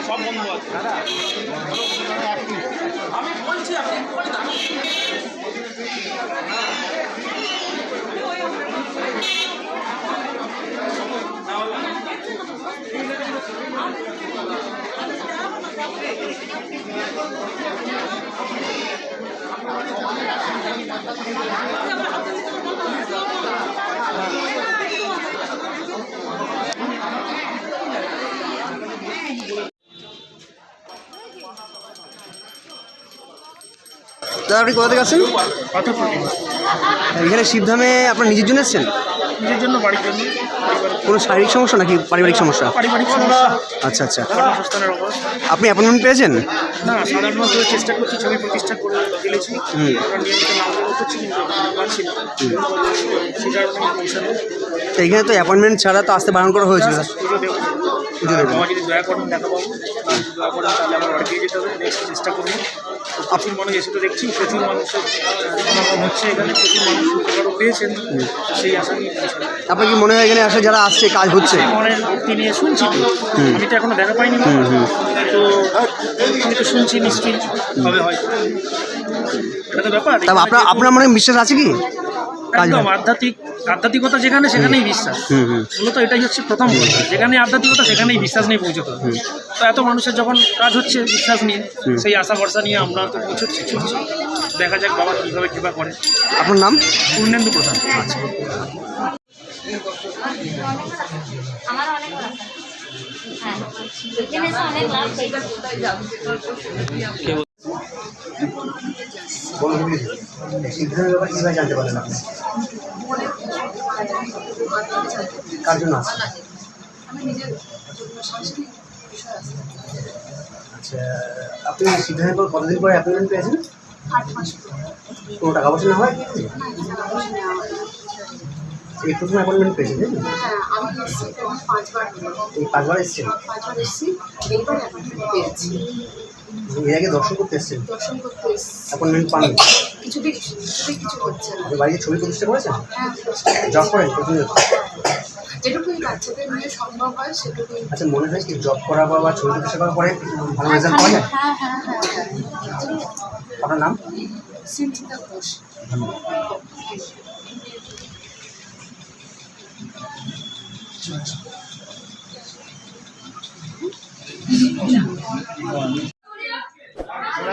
সব বন্ধ আছে আমি বলছি আপনি আপনি কোথা থেকে আসছেন? এখানে শিবধামে আপনার নিজের জন্য এসছেন? নিজের জন্য, বাড়ির জন্য। কোনো শারীরিক সমস্যা নাকি পারিবারিক সমস্যা? পারিবারিক সমস্যা। আচ্ছা আচ্ছা। আপনি অ্যাপয়েন্টমেন্ট পেয়েছেন? না, সাধারণত চেষ্টা করছি, ছবি প্রতিষ্ঠা করে ফেলেছি। নিয়মিত নাম করছি কিন্তু পারছি না। তো এখানে তো অ্যাপয়েন্টমেন্ট ছাড়া তো আসতে বারণ করা হয়েছিল। বাবা যদি দয়া করেন দেখা পাবো, দয়া করেন তাহলে আমার বাড়ি দিয়ে যেতে হবে। নেক্সট চেষ্টা করবো। প্রচুর মানুষ এসে তো দেখছি, প্রচুর মানুষের সমাগম হচ্ছে এখানে, প্রচুর মানুষ উপকারও পেয়েছেন, সেই আশা নিয়ে। আপনার কি মনে হয় এখানে আসে যারা আসছে কাজ হচ্ছে? মনের ভক্তি নিয়ে শুনছি, আমি তো এখনো দেখা পাইনি, তো আমি তো শুনছি, নিশ্চয়ই হবে হয়তো, এটা তো ব্যাপার। আপনার মনে বিশ্বাস আছে কি? একদম আধ্যাত্মিকতা যেখানে সেখানেই বিশ্বাস, মূলত এটাই হচ্ছে প্রথম কথা। যেখানে আধ্যাত্মিকতা সেখানেই বিশ্বাস নিয়ে পৌঁছতে হবে। তো এত মানুষের যখন কাজ হচ্ছে বিশ্বাস নিয়ে, সেই আশা ভরসা নিয়ে আমরা তো পৌঁছচ্ছি, ছুটছি। দেখা যাক বাবা কীভাবে কৃপা করে। আপনার নাম? পূর্ণেন্দু প্রধান। আচ্ছা, আমার অনেক হ্যাঁ এখানে এসে অনেক লাভ শিবধামের ব্যাপারে কীভাবে জানতে পারলেন আপনি? কার জন্য আসছেন? আচ্ছা, আপনি শিবধামের পর কতদিন পরে অ্যাপয়েন্টমেন্ট পেয়েছেন? কোনো টাকা পয়সা না হয়? এই প্রথম অ্যাপয়েন্টমেন্ট পেয়েছেন? এই 5 বার এসেছেন? এর আগে দর্শন করতে এসেছেন? অ্যাপয়েন্টমেন্ট পান? কিছু হচ্ছে না। আপনি বাড়িতে ছবি প্রতিষ্ঠা করেছেন? জব করেন প্রতিনিয়ত? যেটুকুই বাচ্চাদের নিয়ে সম্ভব হয় সেটুকুই। আচ্ছা, মনে হয় কি জব করার পর বা ছবি প্রতিষ্ঠা করার পরে ভালো রেজাল্ট পাওয়া যায়? হ্যাঁ। আপনার নাম? সিনথিকা ঘোষ।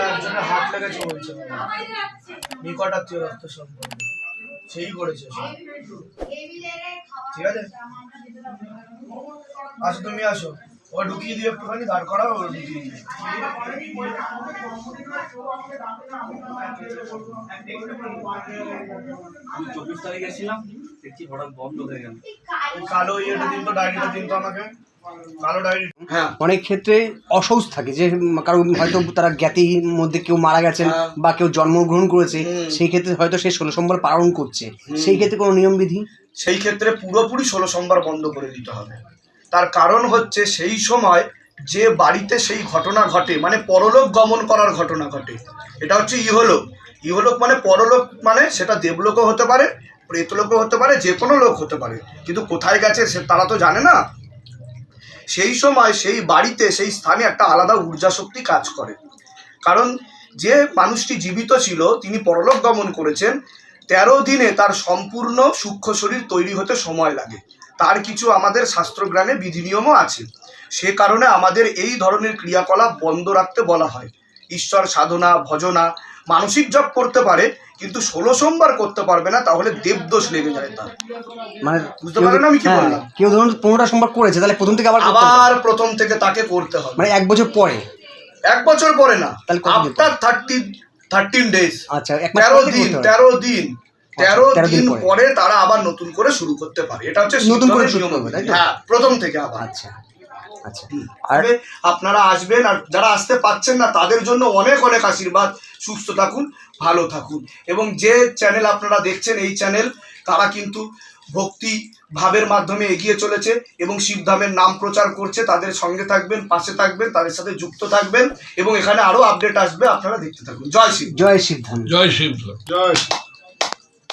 একজনের হাত লেগেছে বলছে, নিকট আত্মীয় রক্ত সম্পর্ক, সেই করেছে। ঠিক আছে, আসো, তুমি আসো, ও ঢুকিয়ে দিয়ে একটুখানি দাঁড় করাও, ও ঢুকিয়ে দিয়ে। আমি 24 তারিখে ছিলাম, দেখছি হঠাৎ বন্ধ হয়ে গেল। কালো ইয়েটা দিন তো, ডায়েরিটা দিন তো আমাকে, কালো ডায়েরি। হ্যাঁ, অনেক ক্ষেত্রে অসৌচ থাকে, যে কারণ হয়তো তারা জ্ঞাতির মধ্যে কেউ মারা গেছেন বা কেউ জন্মগ্রহণ করেছে, সেই ক্ষেত্রে হয়তো সে 16 সোমবার পালন করছে, সেই ক্ষেত্রে কোনো নিয়মবিধি? সেই ক্ষেত্রে পুরোপুরি 16 সোমবার বন্ধ করে দিতে হবে। তার কারণ হচ্ছে সেই সময় যে বাড়িতে সেই ঘটনা ঘটে, মানে পরলোক গমন করার ঘটনা ঘটে, এটা হচ্ছে ইহলোক। ইহলোক মানে পরলোক, মানে সেটা দেবলোকও হতে পারে, প্রেতলোকও হতে পারে, যে কোনো লোক হতে পারে, কিন্তু কোথায় গেছে সে তারা তো জানে না। সেই সময় সেই বাড়িতে, সেই স্থানে একটা আলাদা ঊর্জা শক্তি কাজ করে। কারণ যে মানুষটি জীবিত ছিল তিনি পরলোক গমন করেছেন, 13 দিনে তার সম্পূর্ণ সূক্ষ্ম শরীর তৈরি হতে সময় লাগে। তার কিছু আমাদের শাস্ত্রজ্ঞানে বিধিনিয়মও আছে। সে কারণে আমাদের এই ধরনের ক্রিয়াকলাপ বন্ধ রাখতে বলা হয়। ঈশ্বর সাধনা, ভজনা, মানসিক জপ করতে পারে, কিন্তু 16 সোমবার করতে পারবে না, তাহলে দেবদোষ লেগে যায় তার। মানে বুঝতে পারেন আমি কি বললাম? কেউ ধরুন 15টা সোমবার করেছে, তাহলে প্রথম থেকে আবার প্রথম থেকে তাকে করতে হবে, মানে 1 বছর পরে? 1 বছর পরে না, তাহলে আফটার 13 ডেজ। আচ্ছা, 13 দিন পরে তারা আবার নতুন করে শুরু করতে পারে। এটা হচ্ছে নতুন করে শুরু করবে, তাই তো? হ্যাঁ, প্রথম থেকে আবার। আচ্ছা আচ্ছা। আর আপনারা আসবেন, আর যারা আসতে পাচ্ছেন না তাদের জন্য অনেক অনেক আশীর্বাদ। সুস্থ থাকুন, ভালো থাকুন। এবং যে চ্যানেল আপনারা দেখছেন, এই চ্যানেল তারা কিন্তু ভক্তি ভাবের মাধ্যমে এগিয়ে চলেছে এবং শিবধামের নাম প্রচার করছে। তাদের সঙ্গে থাকবেন, পাশে থাকবেন, তাদের সাথে যুক্ত থাকবেন, এবং এখানে আরো আপডেট আসবে, আপনারা দেখতে থাকুন। জয় শিব, জয় শিবধাম, জয় শিবধাম, জয় শিব।